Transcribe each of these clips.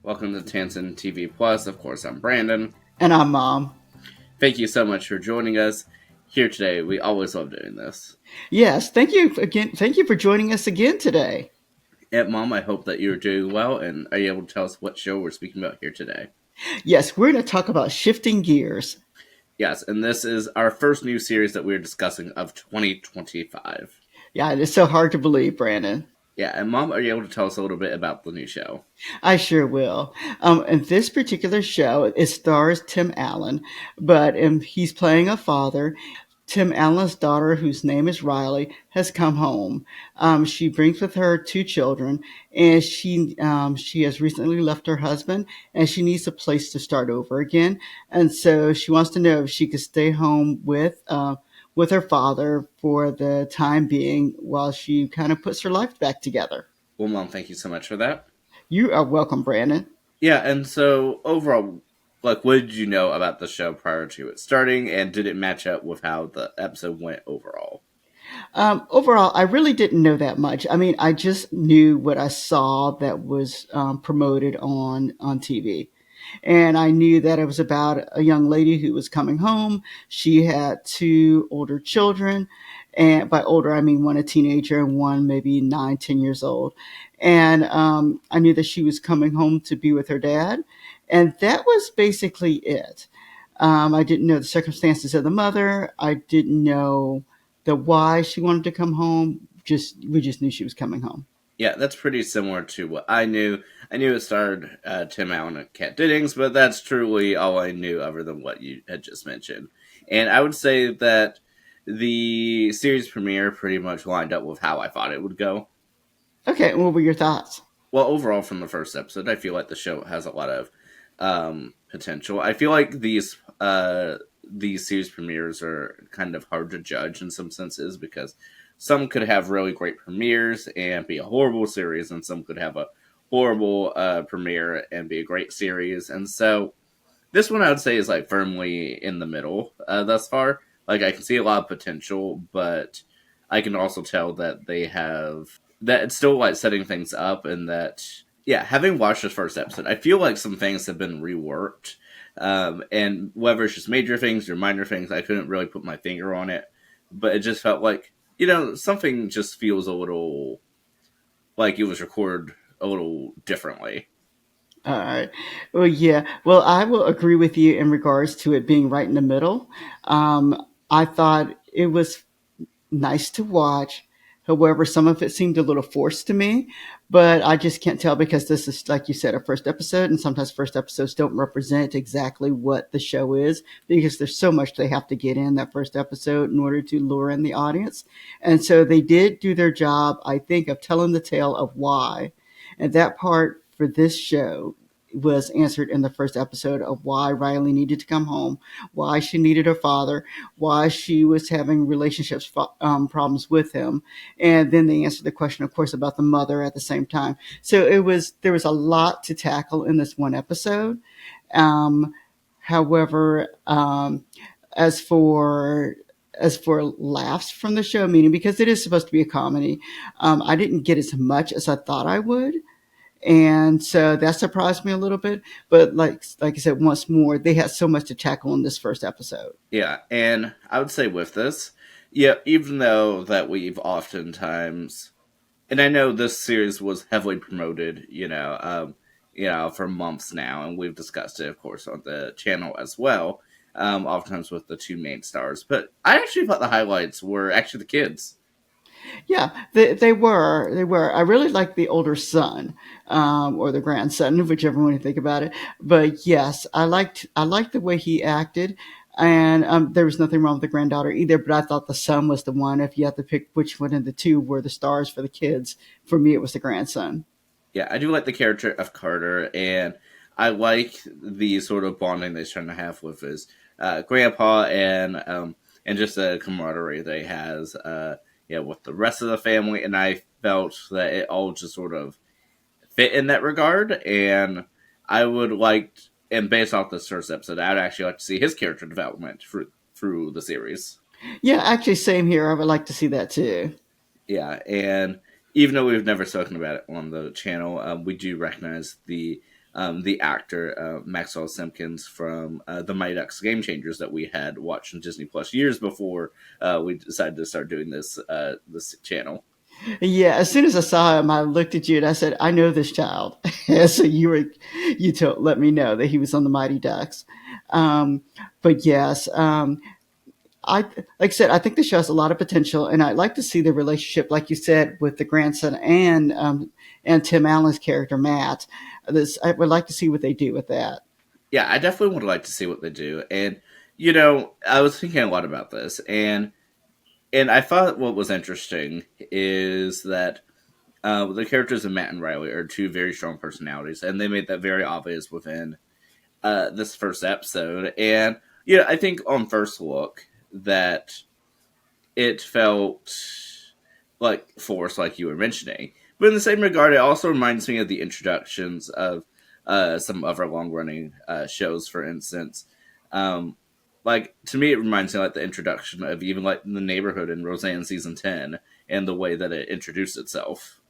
Welcome to Tansson TV Plus. Of course, I'm Brandon. And I'm Mom. Thank you so much for joining us here today. We always love doing this. Yes, thank you again. Thank you for joining us again today. And Mom, I hope that you're doing well, and are you able to tell us what show we're speaking about here today? Yes, we're going to talk about shifting gears. Yes, and this is our first new series that we're discussing of 2025. Yeah, it is so hard to believe, Brandon. Yeah, and Mom, are you able to tell us a little bit about the new show? I sure will. In this particular show, it stars Tim Allen, but he's playing a father. Tim Allen's daughter, whose name is Riley, has come home. She brings with her two children, and she has recently left her husband, and she needs a place to start over again. And so she wants to know if she could stay home with her father for the time being while she kind of puts her life back together. Well, Mom, thank you so much for that. You are welcome, Brandon. Yeah, and so overall, what did you know about the show prior to it starting, and did it match up with how the episode went overall? Overall, I really didn't know that much. I mean, I just knew what I saw that was promoted on TV. And I knew that it was about a young lady who was coming home. She had two older children. And by older, I mean one a teenager and one maybe 9, 10 years old. And I knew that she was coming home to be with her dad. And that was basically it. I didn't know the circumstances of the mother. I didn't know the why she wanted to come home. We just knew she was coming home. Yeah, that's pretty similar to what I knew. I knew it starred Tim Allen and Kat Dennings, but that's truly all I knew other than what you had just mentioned. And I would say that the series premiere pretty much lined up with how I thought it would go. Okay, what were your thoughts? Well, overall, from the first episode, I feel like the show has a lot of potential. I feel like these series premieres are kind of hard to judge in some senses because some could have really great premieres and be a horrible series, and some could have a horrible premiere and be a great series. And so this one I would say is like firmly in the middle thus far. Like I can see a lot of potential, but I can also tell that they have that it's still like setting things up, and that yeah, having watched the first episode, I feel like some things have been reworked. And whether it's just major things or minor things, I couldn't really put my finger on it. But it just felt like, something just feels a little like it was recorded a little differently. All right. Well, yeah. Well, I will agree with you in regards to it being right in the middle. I thought it was nice to watch. However, some of it seemed a little forced to me, but I just can't tell because this is, like you said, a first episode, and sometimes first episodes don't represent exactly what the show is because there's so much they have to get in that first episode in order to lure in the audience. And so they did do their job, I think, of telling the tale of why. And that part for this show was answered in the first episode of why Riley needed to come home, why she needed her father, why she was having relationships problems with him, and then they answered the question, of course, about the mother at the same time. So there was a lot to tackle in this one episode. Um, however, as for laughs from the show, meaning because it is supposed to be a comedy, I didn't get as much as I thought I would. And so that surprised me a little bit. But like I said, once more, they had so much to tackle in this first episode. Yeah, and I would say with this, yeah, even though that we've oftentimes, and I know this series was heavily promoted, for months now, and we've discussed it, of course, on the channel as well, oftentimes with the two main stars. But I actually thought the highlights were actually the kids. Yeah, they were. They were. I really liked the older son, or the grandson, whichever one you think about it. But yes, I liked the way he acted, and there was nothing wrong with the granddaughter either. But I thought the son was the one. If you had to pick which one of the two were the stars for the kids, for me it was the grandson. Yeah, I do like the character of Carter, and I like the sort of bonding they're trying to have with his grandpa, and just the camaraderie they has, with the rest of the family. And I felt that it all just sort of fit in that regard. And I would like, and based off this first episode, I'd actually like to see his character development through the series. Yeah, actually, same here. I would like to see that too. Yeah, and even though we've never spoken about it on the channel, we do recognize the the actor Maxwell Simpkins from the Mighty Ducks Game Changers that we had watched on Disney Plus years before we decided to start doing this channel. Yeah, as soon as I saw him, I looked at you and I said, "I know this child." So you told let me know that he was on the Mighty Ducks. Um, but yes, I like I said, I think the show has a lot of potential, and I'd like to see the relationship, like you said, with the grandson and Tim Allen's character Matt. This I would like to see what they do with that. Yeah, I definitely would like to see what they do. And I was thinking a lot about this, and I thought what was interesting is that the characters of Matt and Riley are two very strong personalities, and they made that very obvious within this first episode. And I think on first look that it felt like forced, like you were mentioning. But in the same regard, it also reminds me of the introductions of some other long running shows, for instance. Um, like to me, it reminds me like the introduction of even like the neighborhood in Roseanne season 10 and the way that it introduced itself.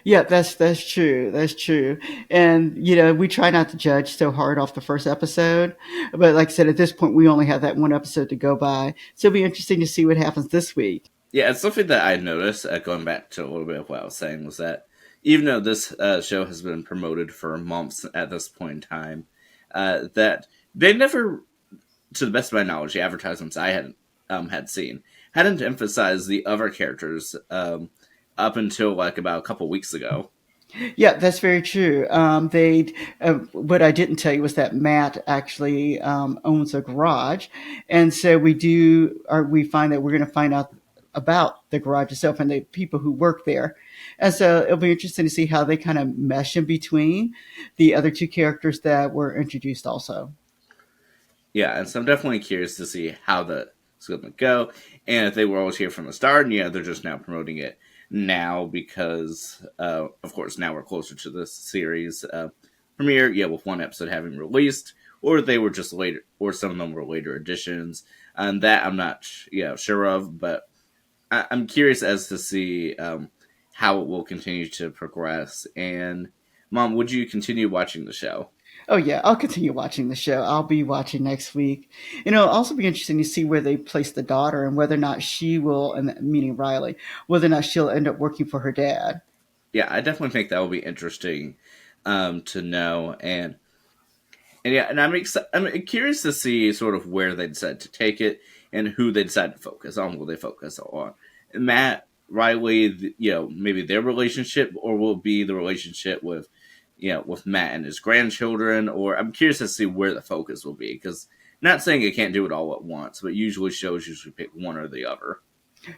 Yeah, that's true. That's true. And we try not to judge so hard off the first episode, but like I said, at this point, we only have that one episode to go by. So it'll be interesting to see what happens this week. Yeah, it's something that I noticed, going back to a little bit of what I was saying, was that even though this show has been promoted for months at this point in time, that they never, to the best of my knowledge, the advertisements I had seen hadn't emphasized the other characters up until like about a couple weeks ago. Yeah, that's very true. What I didn't tell you was that Matt actually owns a garage, and so we find that we're going to find out about the garage itself and the people who work there, and so it'll be interesting to see how they kind of mesh in between the other two characters that were introduced also. Yeah, and so I'm definitely curious to see how it's going to go, and if they were always here from the start, and they're just now promoting it now because, of course, now we're closer to this series premiere. Yeah, with one episode having released, or they were just later, or some of them were later editions, and that I'm not, sure of, but I'm curious as to see how it will continue to progress. And, Mom, would you continue watching the show? Oh yeah, I'll continue watching the show. I'll be watching next week. It'll also be interesting to see where they place the daughter and whether or not she will, and meaning Riley, whether or not she'll end up working for her dad. Yeah, I definitely think that will be interesting to know. And yeah, and I'm curious to see sort of where they decide to take it and who they decide to focus on. Will they focus on Matt, Riley, maybe their relationship, or will it be the relationship with with Matt and his grandchildren? Or I'm curious to see where the focus will be, because not saying it can't do it all at once, but usually shows usually pick one or the other.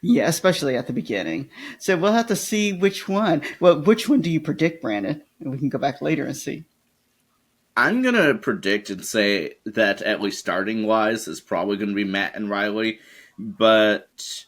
Yeah, especially at the beginning. So we'll have to see which one. Well, which one do you predict, Brandon? And we can go back later and see. I'm gonna predict and say that at least starting wise is probably gonna be Matt and Riley, but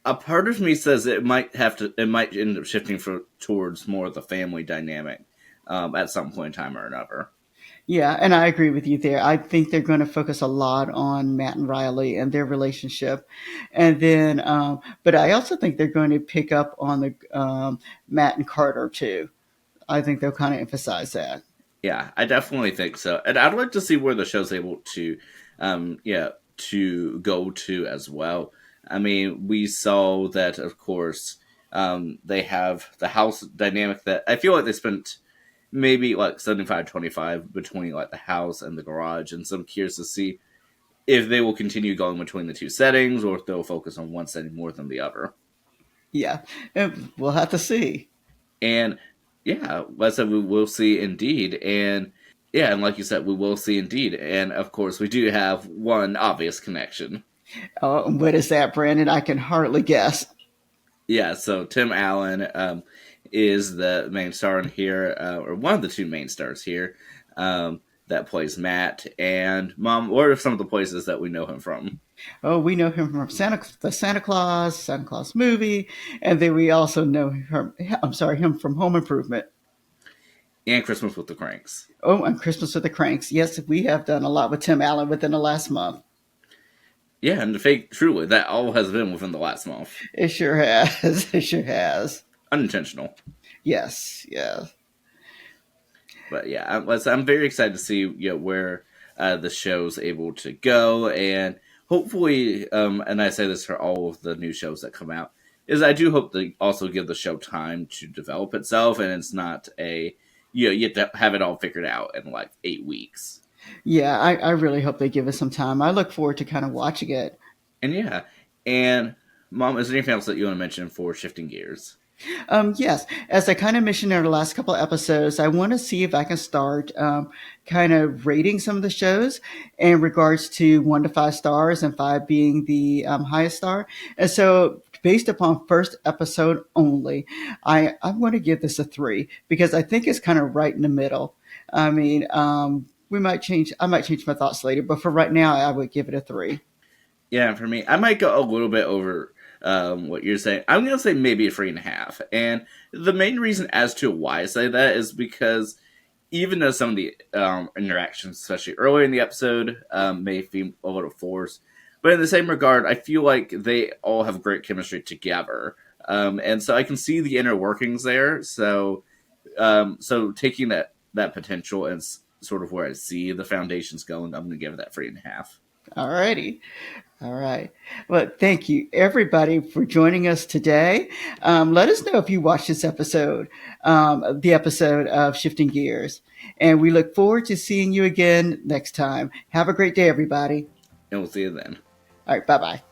a part of me says it might end up shifting towards more of the family dynamic at some point in time or another. Yeah, and I agree with you there. I think they're going to focus a lot on Matt and Riley and their relationship, and then, but I also think they're going to pick up on the Matt and Carter too. I think they'll kind of emphasize that. Yeah, I definitely think so, and I'd like to see where the show's able to go to as well. I mean, we saw that, of course, they have the house dynamic that I feel like they spent maybe like 75-25 between like the house and the garage, and so I'm curious to see if they will continue going between the two settings or if they'll focus on one setting more than the other. Yeah, we'll have to see. And yeah, like I said, we will see indeed. And yeah, and like you said, we will see indeed. And of course, we do have one obvious connection. What is that, Brandon? I can hardly guess. Yeah, so Tim Allen is the main star in here, or one of the two main stars here, that plays Matt. And Mom, what are some of the places that we know him from? Oh, we know him from the Santa Claus movie, and then we also know him. I'm sorry, him from Home Improvement. And Christmas with the Cranks. Oh, and Christmas with the Cranks. Yes, we have done a lot with Tim Allen within the last month. Yeah, and the fake, truly, that all has been within the last month. It sure has. It sure has. Unintentional. Yes, yes. But yeah, I'm very excited to see where the show's able to go, and hopefully, and I say this for all of the new shows that come out, is I do hope they also give the show time to develop itself, and it's not a you have to have it all figured out in like 8 weeks. Yeah, I really hope they give us some time. I look forward to kind of watching it. And yeah, and Mom, is there anything else that you want to mention for shifting gears? Yes, as I kind of mentioned in the last couple of episodes, I want to see if I can start kind of rating some of the shows in regards to 1 to 5 stars, and five being the highest star. And so, based upon first episode only, I'm going to give this a 3 because I think it's kind of right in the middle. I mean, we might change. I might change my thoughts later, but for right now, I would give it a 3. Yeah, for me, I might go a little bit over what you're saying. I'm going to say maybe a 3.5. And the main reason as to why I say that is because even though some of the interactions, especially earlier in the episode, may feel a little forced, but in the same regard, I feel like they all have great chemistry together. And so I can see the inner workings there. So taking that potential and sort of where I see the foundations going, I'm going to give it that 3.5. All righty. All right. Well, thank you, everybody, for joining us today. Let us know if you watched this episode, the episode of Shifting Gears. And we look forward to seeing you again next time. Have a great day, everybody. And we'll see you then. All right. Bye bye.